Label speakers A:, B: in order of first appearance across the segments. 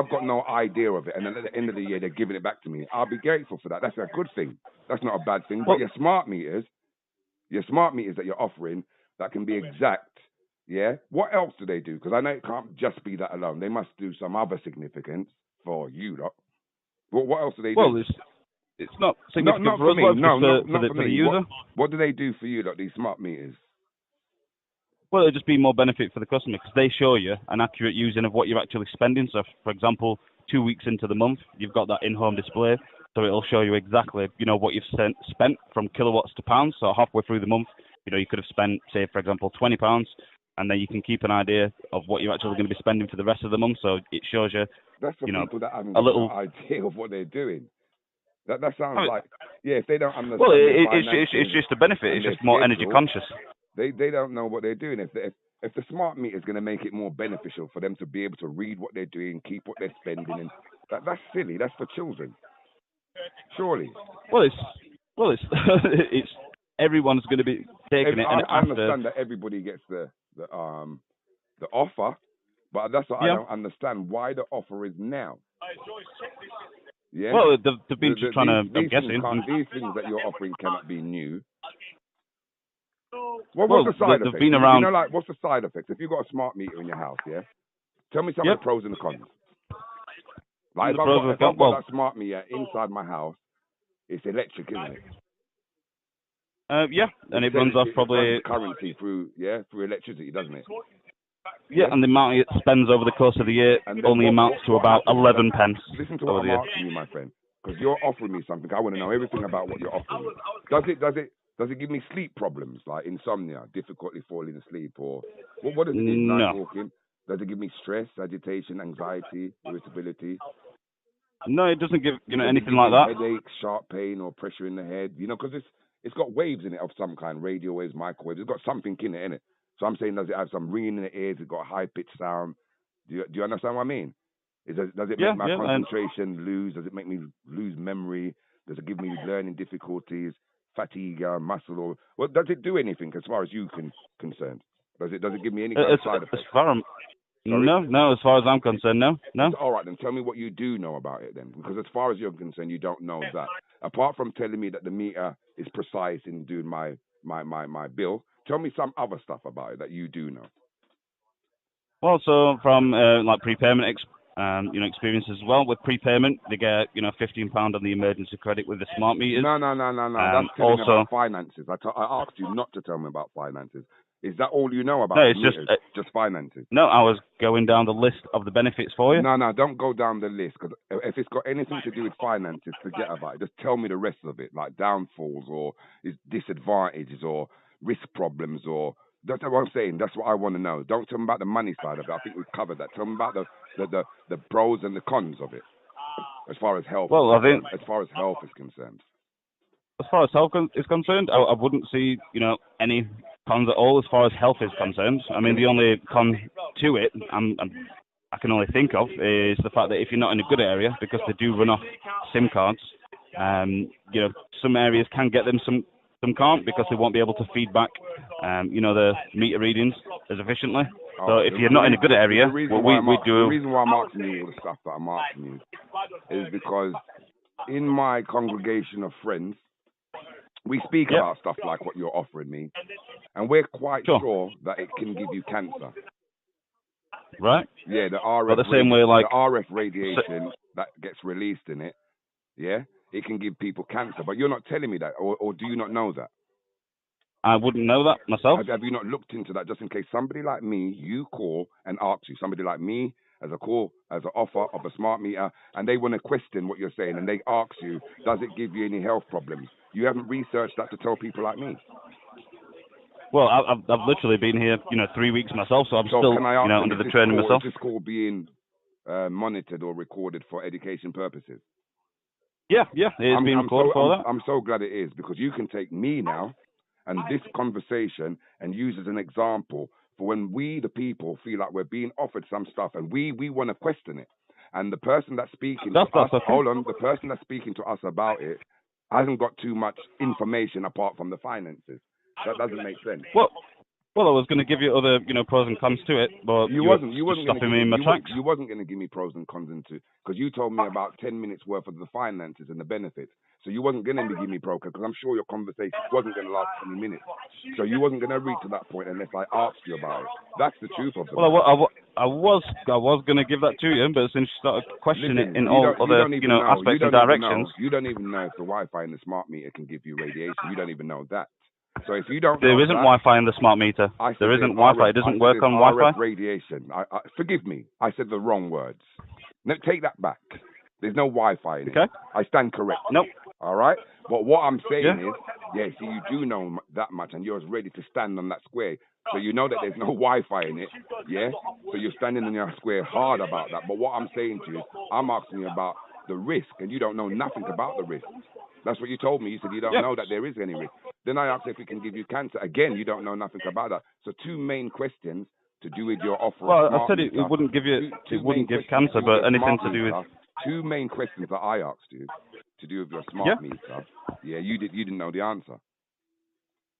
A: I've got no idea of it, and then at the end of the year they're giving it back to me. I'll be grateful for that. That's a good thing. That's not a bad thing. But
B: Well,
A: your smart meters that you're offering that can be exact. Yeah. What else do they do? Because I know it can't just be that alone. They must do some other significance for you lot. What else do they do?
B: well, it's not significant
A: Not
B: for
A: for
B: us,
A: me.
B: well,
A: No,
B: just
A: not
B: for
A: for
B: the
A: me.
B: user.
A: What do they do for you lot? These smart meters.
B: Well, it'll just be more benefit for the customer because they show you an accurate using of what you're actually spending. So, for example, 2 weeks into the month, you've got that in-home display, so it'll show you exactly, what you've spent from kilowatts to pounds. So halfway through the month, you could have spent, say, for example, £20, and then you can keep an idea of what you're actually going to be spending for the rest of the month. So it shows you,
A: That's for people that haven't
B: a
A: got
B: little.
A: no idea of what they're doing. That sounds like, if they don't understand
B: Well,
A: their
B: it's just a benefit. It's just more energy conscious.
A: They don't know what they're doing. If the smart meter is going to make it more beneficial for them to be able to read what they're doing, keep what they're spending, and that's silly. That's for children. Surely.
B: Well, it's it's everyone's going to be taking it. And
A: I understand that everybody gets the offer, but that's what I don't understand. Why the offer is now? Yeah.
B: Well, they've been trying to. I'm guessing
A: these things that you're offering cannot be new.
B: Well,
A: what's the side
B: they've
A: effects?
B: been around.
A: What's the side effects? If you've got a smart meter in your house, yeah, tell me some of the pros and the cons. Like if I've got that smart meter inside my house, it's electric, isn't it?
B: And it runs off probably
A: currency through electricity, doesn't it?
B: Yeah, and the amount it spends over the course of the year only amounts to about 11 pence.
A: Listen to what I'm asking you, my friend, because you're offering me something. I want to know everything about what you're offering me. Does it give me sleep problems like insomnia, difficulty falling asleep, or what does it do? Night walking? Does it give me stress, agitation, anxiety, irritability?
B: No, it doesn't give anything like that.
A: Headaches, sharp pain, or pressure in the head. Because it's got waves in it of some kind, radio waves, microwaves. It's got something in it, innit? So I'm saying, does it have some ringing in the ears? It's got a high pitched sound. Do you understand what I mean? Does it make my concentration lose? Does it make me lose memory? Does it give me learning difficulties, fatigue, muscle, or does it do anything as far as you concerned? Does it give me any kind of side effects?
B: No, as far as I'm concerned, no.
A: All right, then tell me what you do know about it then, because as far as you're concerned, you don't know that. Apart from telling me that the meter is precise in doing my bill, tell me some other stuff about it that you do know.
B: Well, so from like prepayment experience as well. With prepayment, they get £15 on the emergency credit with the smart meters.
A: No. That's telling me about finances. I asked you not to tell me about finances. Is that all you know about?
B: No, it's
A: just finances.
B: No, I was going down the list of the benefits for you.
A: No, don't go down the list, because if it's got anything to do with finances, forget about it. Just tell me the rest of it, like downfalls or disadvantages or risk problems, or that's what I'm saying. That's what I want to know. Don't tell me about the money side of it. I think we've covered that. Tell me about the pros and the cons of it, as far as health.
B: Well,
A: as far as health is concerned.
B: As far as health is concerned, I wouldn't see any cons at all as far as health is concerned. I mean, the only con to it, I can only think of, is the fact that if you're not in a good area, because they do run off SIM cards, some areas can get them, some can't, because they won't be able to feed back, the meter readings as efficiently. So if you're not in a good area,
A: the reason why I'm asking you all the stuff that I'm asking you is because in my congregation of friends, we speak about stuff like what you're offering me, and we're quite sure that it can give you cancer.
B: Right?
A: Yeah, the RF radiation that gets released in it, it can give people cancer. But you're not telling me that, or do you not know that?
B: I wouldn't know that myself.
A: Have you not looked into that, just in case somebody like me, you call and ask you, somebody like me, as an offer of a smart meter, and they want to question what you're saying, and they ask you, does it give you any health problems? You haven't researched that to tell people like me.
B: Well, I've literally been here, 3 weeks myself, so I'm still, under the training myself.
A: Is this call being monitored or recorded for education purposes?
B: Yeah, it's being recorded for that.
A: I'm so glad it is, because you can take me now and this conversation and use as an example for when we, the people, feel like we're being offered some stuff and we want to question it. And the person that's speaking to us, the person that's speaking to us about it hasn't got too much information apart from the finances. That doesn't make sense.
B: Well, Well, I was going to give you other, pros and cons to it, but
A: You
B: you're
A: wasn't. You wasn't going to
B: stopping
A: give
B: me
A: me.
B: in my tracks.
A: You wasn't going to give me pros and cons into because you told me about 10 minutes worth of the finances and the benefits. So you wasn't going to give me pro because I'm sure your conversation wasn't going to last 20 minutes. So you wasn't going to reach to that point unless I asked you about it. That's the truth of the
B: Well,
A: matter.
B: I was going to give that to you, but since you started questioning
A: Listen,
B: it in all
A: you
B: other,
A: don't even know. You
B: aspects and
A: don't even know.
B: directions,
A: You don't even know if the Wi-Fi in the smart meter can give you radiation. You don't even know that. So if you don't
B: there
A: know
B: isn't
A: that,
B: Wi-Fi in the smart meter.
A: I said
B: There
A: there's
B: isn't Wi-Fi. It
A: I
B: doesn't
A: said
B: work
A: there's
B: on
A: RF
B: Wi-Fi.
A: radiation. Forgive me. I said the wrong words. No, take that back. There's no Wi-Fi in it.
B: Okay.
A: I stand corrected.
B: Nope.
A: All right. But what I'm saying
B: Yeah.
A: is, yeah. See, you do know that much, and you're ready to stand on that square. So you know that there's no Wi-Fi in it. Yeah. So you're standing in your square hard about that. But what I'm saying to you, I'm asking you about the risk, and you don't know nothing about the risk. That's what you told me. You said you don't
B: Yeah.
A: know that there is any risk. Then I asked if we can give you cancer. Again, you don't know nothing about that. So two main questions to do with your offer of
B: Well, I
A: smart
B: said
A: meter.
B: it wouldn't give you.
A: Two
B: It
A: main
B: wouldn't give
A: questions
B: cancer,
A: to do
B: but
A: with your
B: anything
A: smart
B: to do with.
A: meter. Two main questions that I asked you to do with your
B: Yeah.
A: smart meter. Yeah, you didn't know the answer.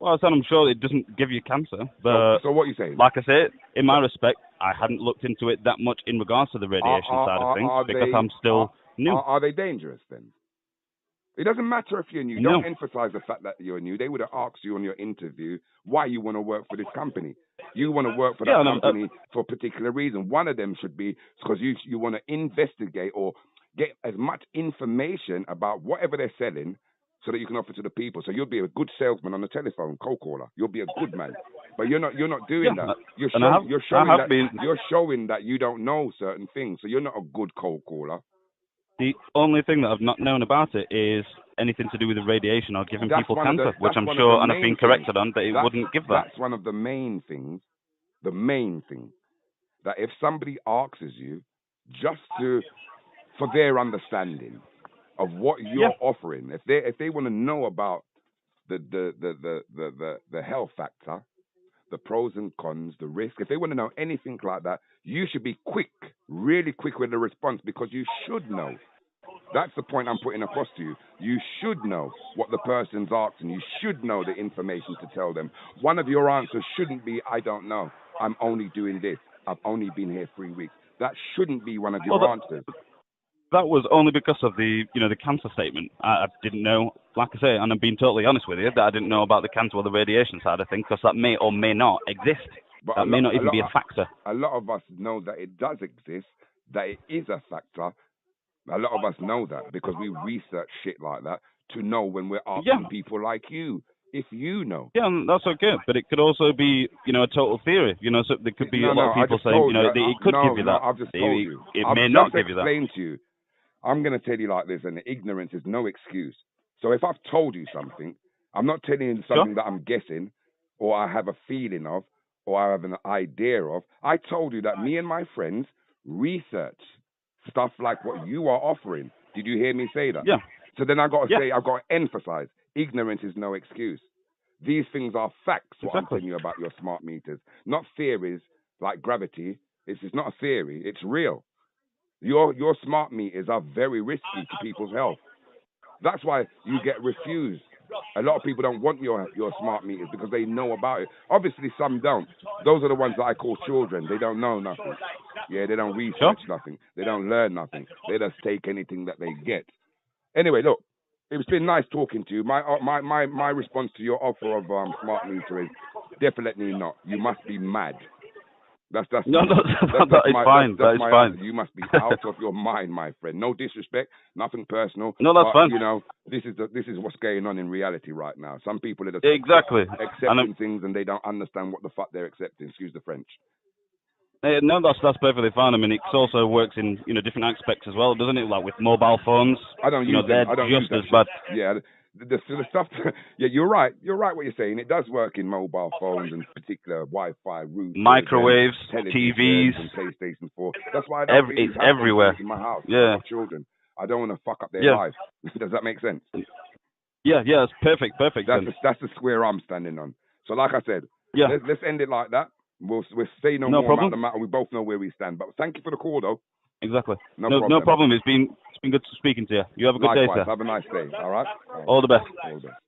B: Well, I said I'm sure it doesn't give you cancer, but
A: So what are you saying?
B: like I said, in my respect, I hadn't looked into it that much in regards to the radiation side of things because I'm still new.
A: Are they dangerous then? It doesn't matter if you're new.
B: No.
A: Don't emphasize the fact that you're new. They would have asked you on your interview why you want to work for this company. You want to work for that company for a particular reason. One of them should be because you want to investigate or get as much information about whatever they're selling so that you can offer to the people. So you'll be a good salesman on the telephone, cold caller. You'll be a good man. But you're not doing that. You're showing that you don't know certain things. So you're not a good cold caller.
B: The only thing that I've not known about it is anything to do with the radiation or giving people cancer, which I'm sure, and I've been corrected on, that it wouldn't give that.
A: That's one of the main things, that if somebody asks you just for their understanding of what you're offering, if they want to know about the health factor, the pros and cons, the risk, if they want to know anything like that, you should be quick, really quick with the response because you should know. That's the point I'm putting across to you. You should know what the person's asking. You should know the information to tell them. One of your answers shouldn't be, I don't know. I'm only doing this. I've only been here 3 weeks. That shouldn't be one of your answers.
B: That was only because of the cancer statement. I didn't know, like I say, and I'm being totally honest with you, that I didn't know about the cancer or the radiation side of things because that may or may not exist. But that may not even be a factor.
A: A lot of us know that it does exist, that it is a factor. A lot of us know that because we research shit like that to know when we're asking people like you. If you know.
B: Yeah, that's okay. But it could also be, a total theory. So there could be a lot of people saying, it could give you that.
A: I've just told you.
B: It may not give you that.
A: I've just explained to you. I'm going to tell you like this, and ignorance is no excuse. So if I've told you something, I'm not telling you something that I'm guessing, or I have a feeling of, or I have an idea of. I told you that me and my friends research stuff like what you are offering. Did you hear me say that?
B: Yeah.
A: So then I've got to emphasize, ignorance is no excuse. These things are facts, what I'm telling you about your smart meters. Not theories like gravity. It's not a theory. It's real. Your smart meters are very risky to people's health. That's why you get refused. A lot of people don't want your smart meters because they know about it. Obviously, some don't. Those are the ones that I call children. They don't know nothing. Yeah, they don't research nothing. They don't learn nothing. They just take anything that they get. Anyway, look, it's been nice talking to you. My response to your offer of smart meter is definitely not. You must be mad. That's
B: fine. That is fine.
A: Answer. You must be out of your mind, my friend. No disrespect, nothing personal.
B: No, that's fine.
A: This is what's going on in reality right now. Some people are just accepting things and they don't understand what the fuck they're accepting. Excuse the French.
B: No, that's perfectly fine. I mean, it also works in different aspects as well, doesn't it? Like with mobile phones,
A: I don't use them.
B: they're just as
A: bad.
B: Shit.
A: Yeah, the stuff. Yeah, you're right. You're right. What you're saying. It does work in mobile phones and particular Wi-Fi routers,
B: microwaves, TVs,
A: and PlayStation 4. That's why
B: it's everywhere
A: in my house.
B: Yeah,
A: my children. I don't want to fuck up their life. Does that make sense?
B: Yeah, it's perfect.
A: That's the square I'm standing on. So, like I said, let's end it like that. We'll say no more
B: problem.
A: about the matter. We both know where we stand. But thank you for the call, though.
B: Exactly.
A: No
B: problem. It's been good speaking to you. You have a good day, sir.
A: Have a nice day. All right.
B: All the best.
A: All the best.